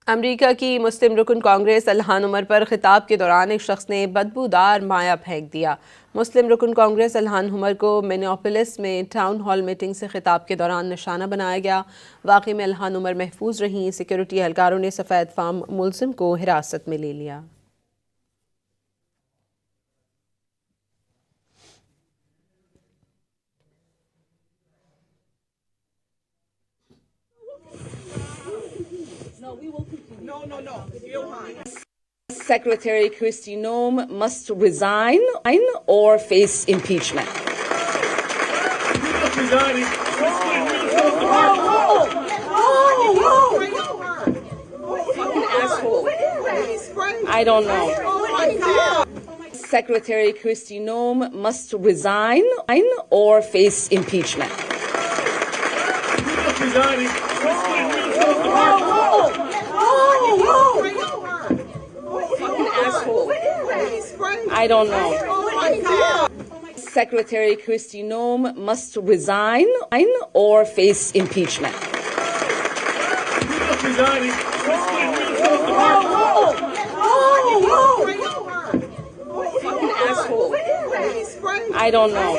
امریکہ کی مسلم رکن کانگریس الہان عمر پر خطاب کے دوران ایک شخص نے بدبودار مائع پھینک دیا۔ مسلم رکن کانگریس الہان عمر کو منیاپولس میں ٹاؤن ہال میٹنگ سے خطاب کے دوران نشانہ بنایا گیا۔ واقعے میں الہان عمر محفوظ رہیں۔ سیکورٹی اہلکاروں نے سفید فام ملزم کو حراست میں لے لیا۔ No. Secretary Kristi Noem must resign or face impeachment. Fucking asshole. I don't know. Secretary Kristi Noem must resign or face impeachment. I don't know. Secretary Kristi Noem must resign or face impeachment. Fucking asshole. I don't know.